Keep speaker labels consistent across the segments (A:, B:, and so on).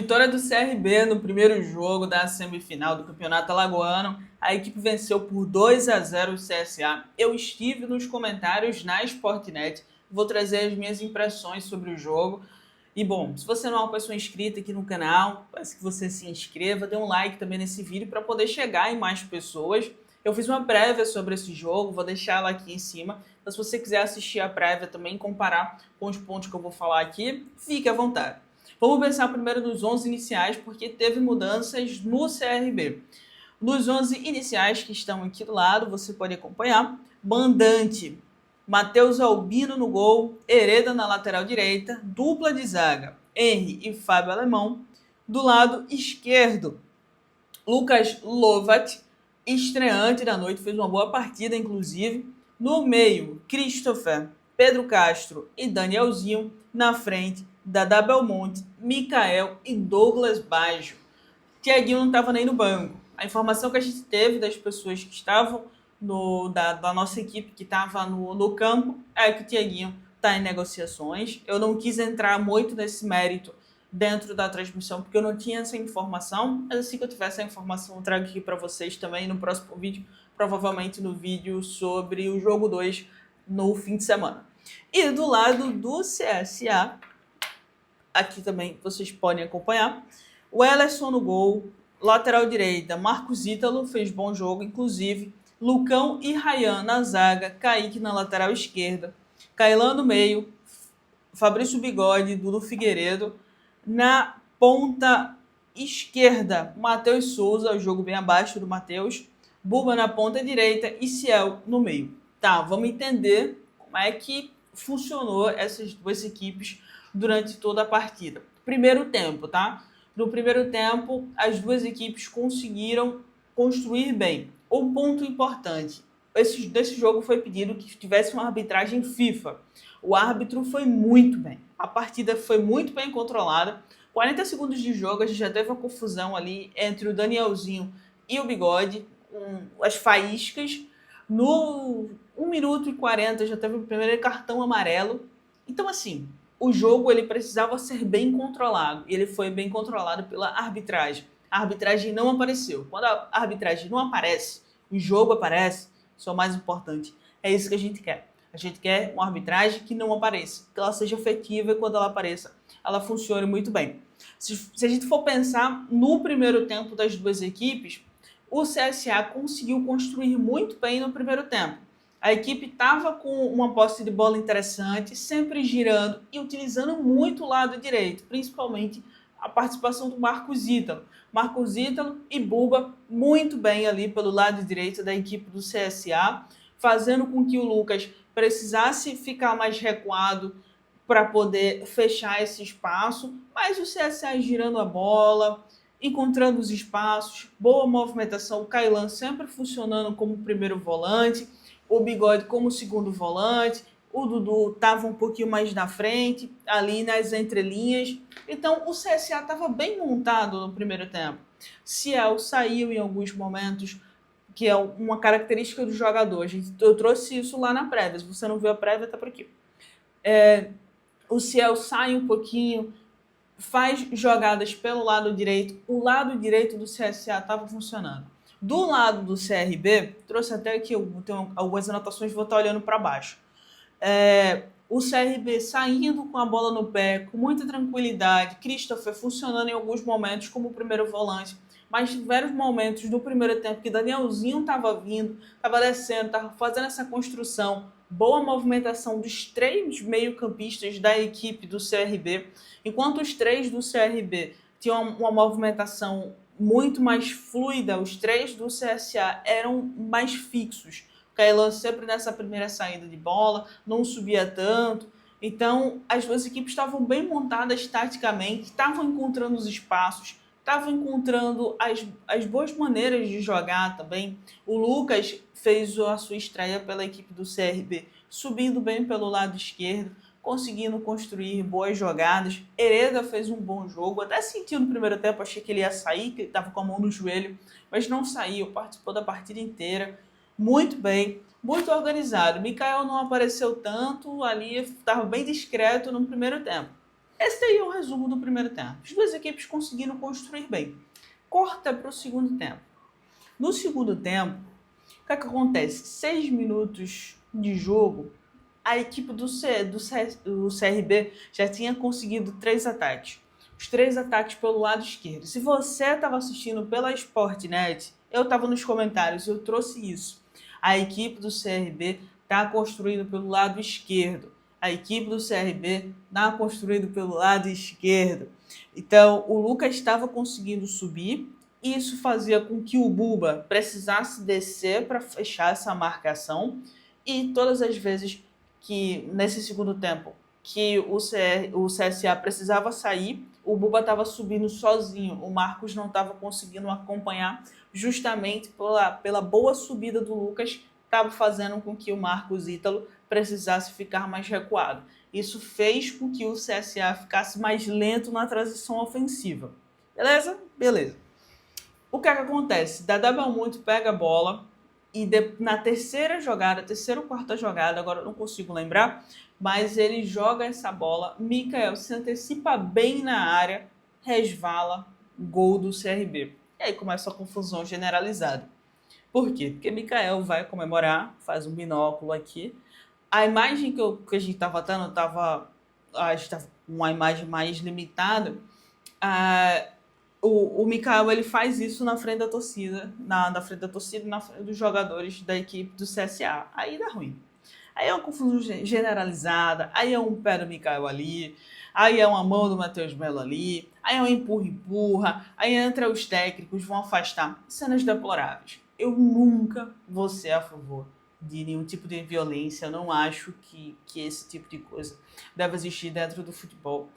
A: Vitória do CRB no primeiro jogo da semifinal do Campeonato Alagoano. A equipe venceu por 2-0 o CSA. Eu estive nos comentários na Sportnet. Vou trazer as minhas impressões sobre o jogo. E bom, se você não é uma pessoa inscrita aqui no canal, peço que você se inscreva, dê um like também nesse vídeo para poder chegar em mais pessoas. Eu fiz uma prévia sobre esse jogo, vou deixar ela aqui em cima. Então, se você quiser assistir a prévia também, comparar com os pontos que eu vou falar aqui, fique à vontade. Vamos pensar primeiro nos 11 iniciais, porque teve mudanças no CRB. Nos 11 iniciais que estão aqui do lado, você pode acompanhar. Mandante, Matheus Albino no gol, Hereda na lateral direita, dupla de zaga, Henry e Fábio Alemão. Do lado esquerdo, Lucas Lovat, estreante da noite, fez uma boa partida, inclusive. No meio, Christopher, Pedro Castro e Danielzinho. Na frente, Dada Belmonte, Mikael e Douglas Baggio. Thiaguinho não estava nem no banco. A informação que a gente teve das pessoas que estavam da nossa equipe que estava no campo é que o Thiaguinho está em negociações. Eu não quis entrar muito nesse mérito dentro da transmissão, porque eu não tinha essa informação, mas assim que eu tiver essa informação eu trago aqui para vocês também no próximo vídeo, provavelmente no vídeo sobre o jogo 2 no fim de semana. E do lado do CSA, aqui também vocês podem acompanhar, o Ellerson no gol, lateral direita, Marcos Ítalo fez bom jogo, inclusive, Lucão e Rayan na zaga, Kaique na lateral esquerda, Kailan no meio, Fabrício Bigode, Dudu Figueiredo, na ponta esquerda, Matheus Souza, o jogo bem abaixo do Matheus, Buba na ponta direita e Ciel no meio. Tá, vamos entender como é que funcionou essas duas equipes durante toda a partida. Primeiro tempo, tá? No primeiro tempo, as duas equipes conseguiram construir bem. Um ponto importante, desse jogo foi pedido que tivesse uma arbitragem FIFA. O árbitro foi muito bem. A partida foi muito bem controlada. 40 segundos de jogo, a gente já teve uma confusão ali entre o Danielzinho e o Bigode, as faíscas. No 1 minuto e 40 já teve o primeiro cartão amarelo. Então, assim, o jogo ele precisava ser bem controlado. E ele foi bem controlado pela arbitragem. A arbitragem não apareceu. Quando a arbitragem não aparece, o jogo aparece, isso é o mais importante. É isso que a gente quer. A gente quer uma arbitragem que não apareça, que ela seja efetiva e quando ela apareça, ela funcione muito bem. Se a gente for pensar no primeiro tempo das duas equipes, o CSA conseguiu construir muito bem no primeiro tempo. A equipe estava com uma posse de bola interessante, sempre girando e utilizando muito o lado direito, principalmente a participação do Marcos Ítalo. Marcos Ítalo e Buba muito bem ali pelo lado direito da equipe do CSA, fazendo com que o Lucas precisasse ficar mais recuado para poder fechar esse espaço, mas o CSA girando a bola, encontrando os espaços, boa movimentação, o Kailan sempre funcionando como primeiro volante, o Bigode como segundo volante, o Dudu estava um pouquinho mais na frente, ali nas entrelinhas. Então o CSA estava bem montado no primeiro tempo. Ciel saiu em alguns momentos, que é uma característica do jogador. Eu trouxe isso lá na prévia. Se você não viu a prévia, tá por aqui. O Ciel sai um pouquinho, faz jogadas pelo lado direito. O lado direito do CSA estava funcionando. Do lado do CRB, trouxe até aqui, eu tenho algumas anotações, vou estar olhando para baixo. O CRB saindo com a bola no pé, com muita tranquilidade, Christopher funcionando em alguns momentos como primeiro volante, mas tiveram momentos no primeiro tempo que Danielzinho estava vindo, estava descendo, estava fazendo essa construção, boa movimentação dos três meio-campistas da equipe do CRB, enquanto os três do CRB tinham uma movimentação muito mais fluida, os três do CSA eram mais fixos. Kailan sempre nessa primeira saída de bola, não subia tanto. Então, as duas equipes estavam bem montadas taticamente, estavam encontrando os espaços, estavam encontrando as boas maneiras de jogar também. O Lucas fez a sua estreia pela equipe do CRB, subindo bem pelo lado esquerdo, conseguindo construir boas jogadas. Hereda fez um bom jogo, até senti no primeiro tempo, achei que ele ia sair, que ele estava com a mão no joelho, mas não saiu, participou da partida inteira. Muito bem, muito organizado. Mikael não apareceu tanto, ali estava bem discreto no primeiro tempo. Esse aí é o resumo do primeiro tempo. As duas equipes conseguiram construir bem. Corta para o segundo tempo. No segundo tempo, o que acontece? 6 minutos de jogo, a equipe do CRB já tinha conseguido 3 ataques. Os 3 ataques pelo lado esquerdo. Se você estava assistindo pela Sportnet, eu estava nos comentários, eu trouxe isso. A equipe do CRB está construindo pelo lado esquerdo. A equipe do CRB está construindo pelo lado esquerdo. Então, o Lucas estava conseguindo subir. Isso fazia com que o Buba precisasse descer para fechar essa marcação. E todas as vezes que, nesse segundo tempo, que o CSA precisava sair, o Buba estava subindo sozinho. O Marcos não estava conseguindo acompanhar, justamente pela boa subida do Lucas, estava fazendo com que o Marcos Ítalo precisasse ficar mais recuado. Isso fez com que o CSA ficasse mais lento na transição ofensiva. Beleza? Beleza. O que acontece? Dadá Belmonte pega a bola e na terceira ou quarta jogada, agora eu não consigo lembrar, mas ele joga essa bola, Mikael se antecipa bem na área, resvala, gol do CRB. E aí começa a confusão generalizada. Por quê? Porque Mikael vai comemorar, faz um binóculo aqui. A imagem que a gente estava dando, a gente estava com uma imagem mais limitada. O Mikael ele faz isso na frente da torcida, na frente da torcida e na frente dos jogadores da equipe do CSA. Aí dá ruim. Aí é uma confusão generalizada, aí é um pé do Mikael ali, aí é uma mão do Matheus Melo ali, aí é um empurra-empurra, aí entra os técnicos, vão afastar. Cenas deploráveis. Eu nunca vou ser a favor de nenhum tipo de violência, eu não acho que esse tipo de coisa deve existir dentro do futebol.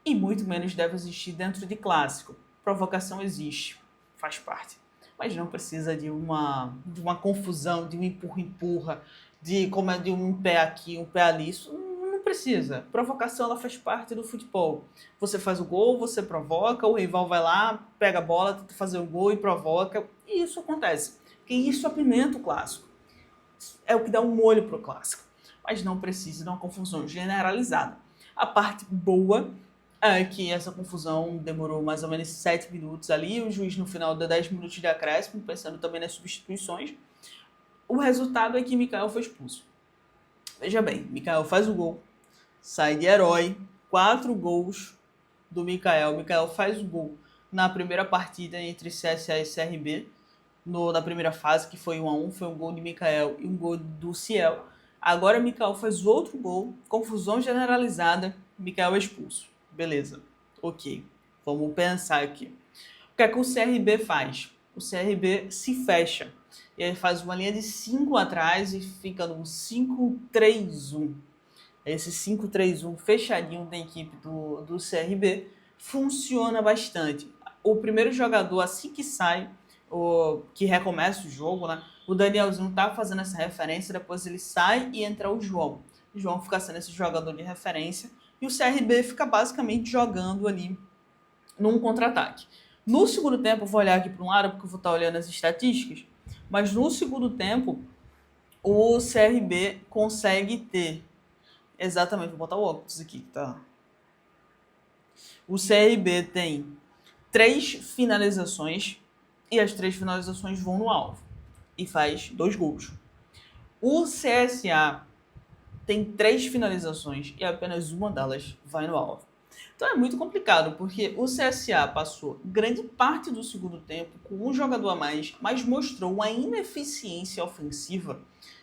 A: E muito menos deve existir dentro de clássico. Provocação existe, faz parte. Mas não precisa de uma confusão, de um empurra-empurra, de um pé aqui, um pé ali. Isso não precisa. Provocação ela faz parte do futebol. Você faz o gol, você provoca, o rival vai lá, pega a bola, tenta fazer o gol e provoca. E isso acontece. Porque isso apimenta o clássico. É o que dá um molho pro clássico. Mas não precisa de uma confusão generalizada. A parte boa é que essa confusão demorou mais ou menos 7 minutos ali, o juiz no final deu 10 minutos de acréscimo, pensando também nas substituições. O resultado é que Mikael foi expulso. Veja bem, Mikael faz o gol, sai de herói, 4 gols do Mikael. Mikael faz o gol na primeira partida entre CSA e CRB, na primeira fase, que foi 1-1, foi um gol de Mikael e um gol do Ciel. Agora Mikael faz outro gol, confusão generalizada, Mikael é expulso. Beleza, ok, vamos pensar aqui. O que é que o CRB faz? O CRB se fecha. E ele faz uma linha de 5 atrás e fica no 5-3-1. Esse 5-3-1 fechadinho da equipe do CRB funciona bastante. O primeiro jogador, assim que sai, que recomeça o jogo, né? O Danielzinho tá fazendo essa referência, depois ele sai e entra o João. O João fica sendo esse jogador de referência e o CRB fica basicamente jogando ali num contra-ataque. No segundo tempo, eu vou olhar aqui para um lado porque eu vou estar olhando as estatísticas, mas no segundo tempo o CRB consegue ter, exatamente, vou botar o óculos aqui, tá? O CRB tem 3 finalizações e as 3 finalizações vão no alvo e faz 2 gols. O CSA tem 3 finalizações e apenas uma delas vai no alvo. Então é muito complicado, porque o CSA passou grande parte do segundo tempo com um jogador a mais, mas mostrou uma ineficiência ofensiva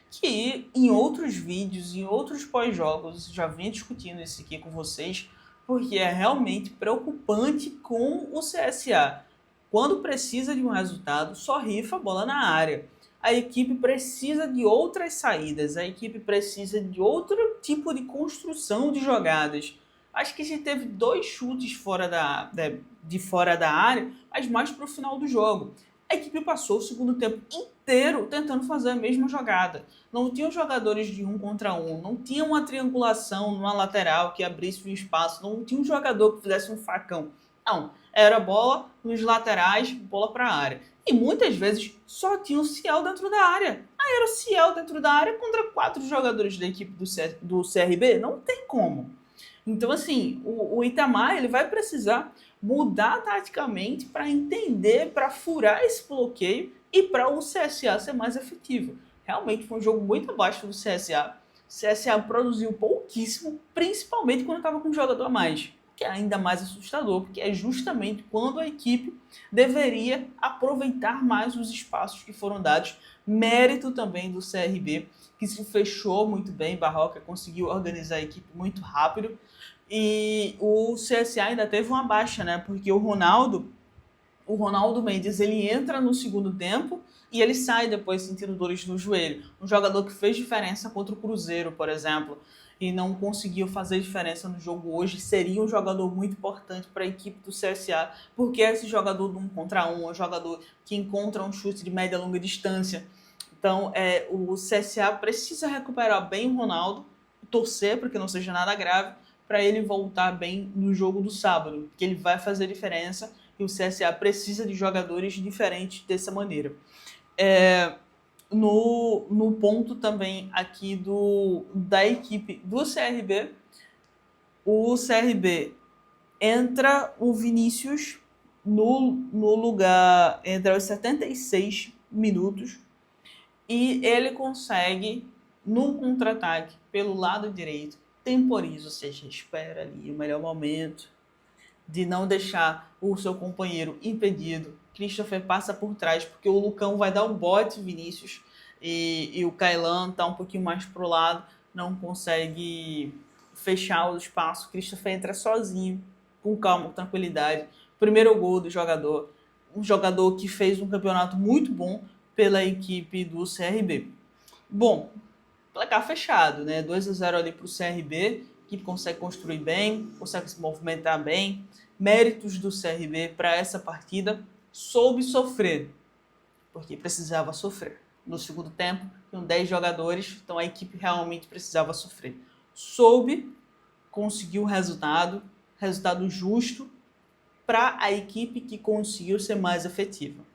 A: que em outros vídeos, em outros pós-jogos, já venho discutindo isso aqui com vocês, porque é realmente preocupante com o CSA. Quando precisa de um resultado, só rifa a bola na área. A equipe precisa de outras saídas, a equipe precisa de outro tipo de construção de jogadas. Acho que a gente teve 2 chutes de fora da área, mas mais para o final do jogo. A equipe passou o segundo tempo inteiro tentando fazer a mesma jogada. Não tinham jogadores de 1 contra 1, não tinha uma triangulação numa lateral que abrisse um espaço, não tinha um jogador que fizesse um facão. Não, era bola nos laterais, bola para a área. E muitas vezes só tinha o Ciel dentro da área. Aí era o Ciel dentro da área contra 4 jogadores da equipe do CRB? Não tem como. Então, assim, o Itamar ele vai precisar mudar taticamente para entender, para furar esse bloqueio e para o CSA ser mais efetivo. Realmente foi um jogo muito abaixo do CSA. O CSA produziu pouquíssimo, principalmente quando estava com um jogador a mais, que é ainda mais assustador, porque é justamente quando a equipe deveria aproveitar mais os espaços que foram dados. Mérito também do CRB, que se fechou muito bem, Barroca conseguiu organizar a equipe muito rápido. E o CSA ainda teve uma baixa, né? Porque o Ronaldo Mendes, ele entra no segundo tempo e ele sai depois sentindo dores no joelho. Um jogador que fez diferença contra o Cruzeiro, por exemplo, e não conseguiu fazer diferença no jogo hoje, seria um jogador muito importante para a equipe do CSA, porque é esse jogador do 1 contra 1, é um jogador que encontra um chute de média e longa distância. Então, o CSA precisa recuperar bem o Ronaldo, torcer para que não seja nada grave, para ele voltar bem no jogo do sábado, que ele vai fazer diferença e o CSA precisa de jogadores diferentes dessa maneira. No ponto também aqui da equipe do CRB, o CRB entra o Vinícius no lugar, entra aos 76 minutos, e ele consegue, num contra-ataque pelo lado direito, temporiza, ou seja, espera ali o melhor momento de não deixar o seu companheiro impedido. Christopher passa por trás, porque o Lucão vai dar um bote, Vinícius, e o Kailan está um pouquinho mais pro lado, não consegue fechar o espaço. Christopher entra sozinho, com calma, com tranquilidade. Primeiro gol do jogador, um jogador que fez um campeonato muito bom pela equipe do CRB. Bom, placar fechado, né? 2-0 ali para o CRB, que consegue construir bem, consegue se movimentar bem. Méritos do CRB para essa partida, soube sofrer, porque precisava sofrer. No segundo tempo, com 10 jogadores, então a equipe realmente precisava sofrer. Soube, conseguiu o resultado justo para a equipe que conseguiu ser mais efetiva.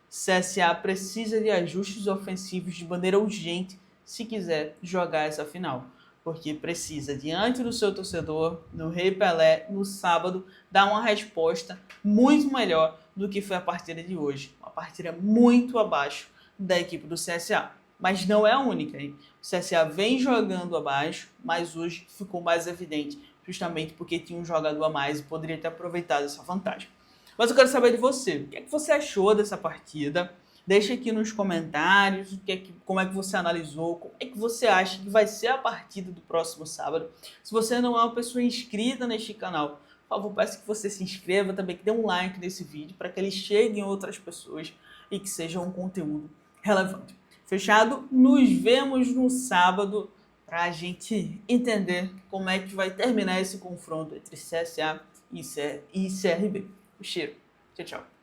A: CSA precisa de ajustes ofensivos de maneira urgente se quiser jogar essa final, porque precisa, diante do seu torcedor, no Rei Pelé, no sábado, dar uma resposta muito melhor do que foi a partida de hoje. Uma partida muito abaixo da equipe do CSA. Mas não é a única, hein? O CSA vem jogando abaixo, mas hoje ficou mais evidente, justamente porque tinha um jogador a mais e poderia ter aproveitado essa vantagem. Mas eu quero saber de você. O que é que você achou dessa partida? Deixa aqui nos comentários como é que você analisou, como é que você acha que vai ser a partida do próximo sábado. Se você não é uma pessoa inscrita neste canal, por favor, peço que você se inscreva também, que dê um like nesse vídeo para que ele chegue em outras pessoas e que seja um conteúdo relevante. Fechado? Nos vemos no sábado para a gente entender como é que vai terminar esse confronto entre CSA e CRB. O cheiro. Tchau, tchau.